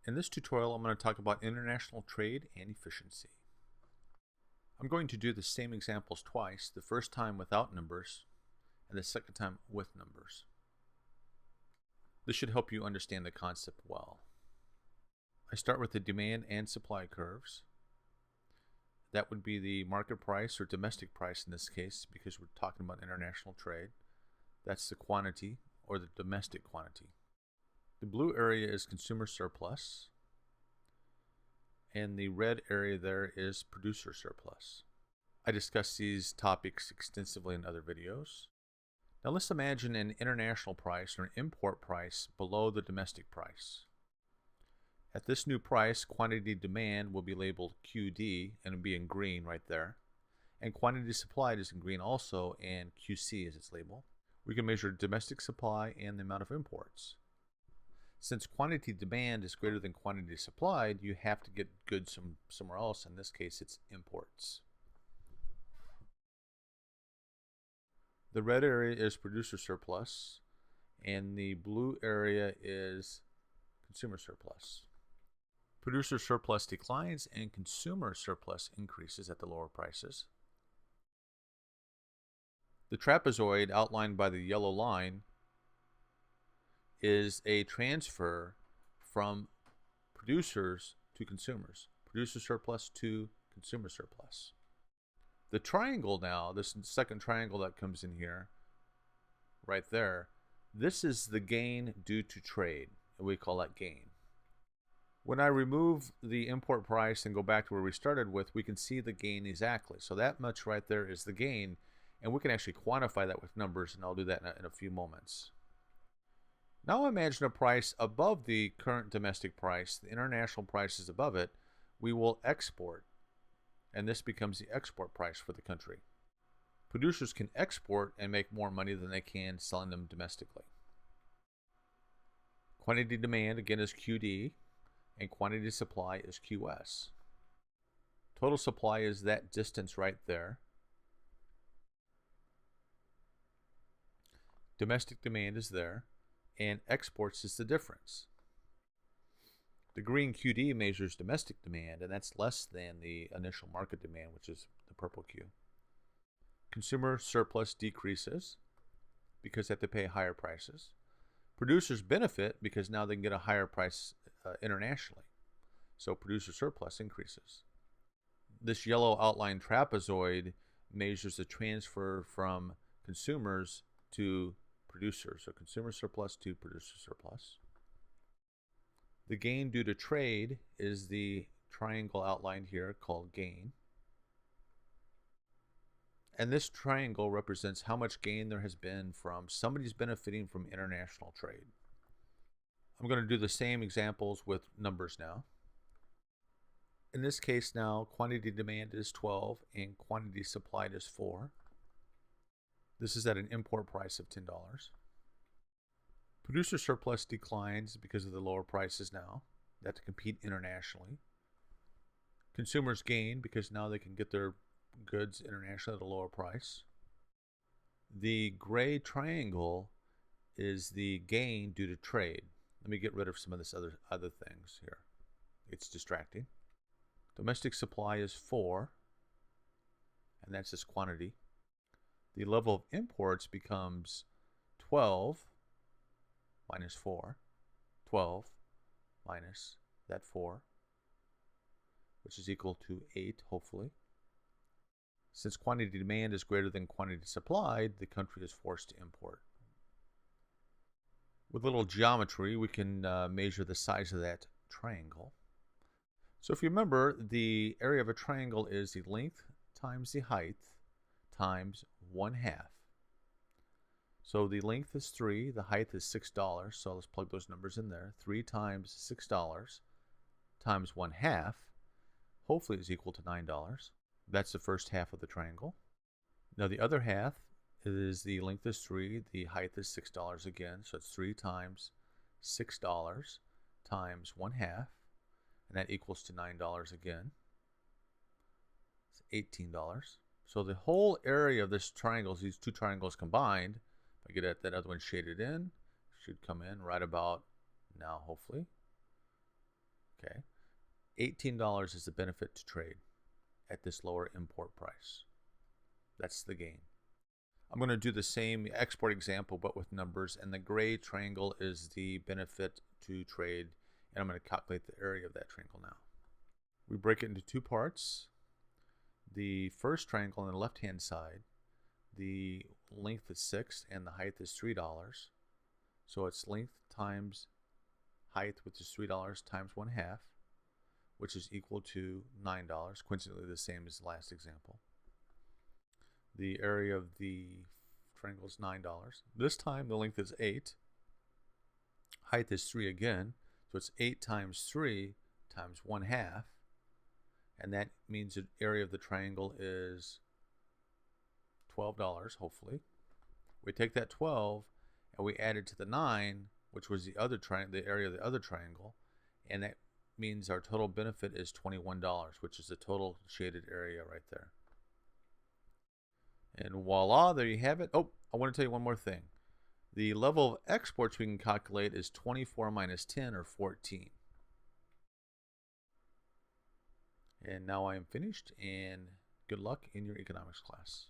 In this tutorial, I'm going to talk about international trade and efficiency. I'm going to do the same examples twice, the first time without numbers and the second time with numbers. This should help you understand the concept well. I start with the demand and supply curves. That would be the market price or domestic price in this case because we're talking about international trade. That's the quantity or the domestic quantity. The blue area is consumer surplus, and the red area there is producer surplus. I discussed these topics extensively in other videos. Now let's imagine an international price or an import price below the domestic price. At this new price, quantity demand will be labeled QD and it'll be in green right there. And quantity supplied is in green also, and QC is its label. We can measure domestic supply and the amount of imports. Since quantity demand is greater than quantity supplied, you have to get goods from somewhere else. In this case, it's imports. The red area is producer surplus, and the blue area is consumer surplus. Producer surplus declines and consumer surplus increases at the lower prices. The trapezoid outlined by the yellow line is a transfer from producers to consumers, producer surplus to consumer surplus. The triangle now, this second triangle that comes in here, right there, this is the gain due to trade, and we call that gain. When I remove the import price and go back to where we started with, we can see the gain exactly. So that much right there is the gain, and we can actually quantify that with numbers, and I'll do that in a few moments. Now imagine a price above the current domestic price, the international price is above it, we will export, and this becomes the export price for the country. Producers can export and make more money than they can selling them domestically. Quantity demand, again, is QD, and quantity supply is QS. Total supply is that distance right there. Domestic demand is there, and exports is the difference. The green QD measures domestic demand, and that's less than the initial market demand, which is the purple Q. Consumer surplus decreases because they have to pay higher prices. Producers benefit because now they can get a higher price internationally. So producer surplus increases. This yellow outlined trapezoid measures the transfer from consumers to producers. So consumer surplus to producer surplus. The gain due to trade is the triangle outlined here called gain. And this triangle represents how much gain there has been from somebody's benefiting from international trade. I'm going to do the same examples with numbers now. In this case now, quantity demand is 12 and quantity supplied is 4. This is at an import price of $10. Producer surplus declines because of the lower prices now. They have to compete internationally. Consumers gain because now they can get their goods internationally at a lower price. The gray triangle is the gain due to trade. Let me get rid of some of this other things here. It's distracting. Domestic supply is 4, and that's just quantity. The level of imports becomes 12 minus 4, 12 minus that 4, which is equal to 8, hopefully. Since quantity demand is greater than quantity supplied, the country is forced to import. With a little geometry, we can measure the size of that triangle. So if you remember, the area of a triangle is the length times the height times 1/2. So the length is 3, the height is $6, so let's plug those numbers in there. 3 times $6 times 1/2, hopefully is equal to $9. That's the first half of the triangle. Now the other half is the length is 3, the height is $6 again, so it's 3 times $6 times 1/2, and that equals to $9 again. It's $18. So the whole area of this triangle, these two triangles combined, if I get that other one shaded in, should come in right about now, hopefully. Okay, $18 is the benefit to trade at this lower import price. That's the gain. I'm going to do the same export example but with numbers, and the gray triangle is the benefit to trade, and I'm going to calculate the area of that triangle now. We break it into two parts. The first triangle on the left hand side, the length is 6 and the height is $3. So it's length times height, which is $3, times 1/2, which is equal to $9, coincidentally the same as the last example. The area of the triangle is $9. This time the length is 8. Height is 3 again, so it's 8 times 3 times 1/2, and that means the area of the triangle is $12, hopefully. We take that 12 and we add it to the 9, which was the area of the other triangle, and that means our total benefit is $21, which is the total shaded area right there. And voila, there you have it. Oh, I want to tell you one more thing. The level of exports we can calculate is 24 minus 10, or 14. And now I am finished, and good luck in your economics class.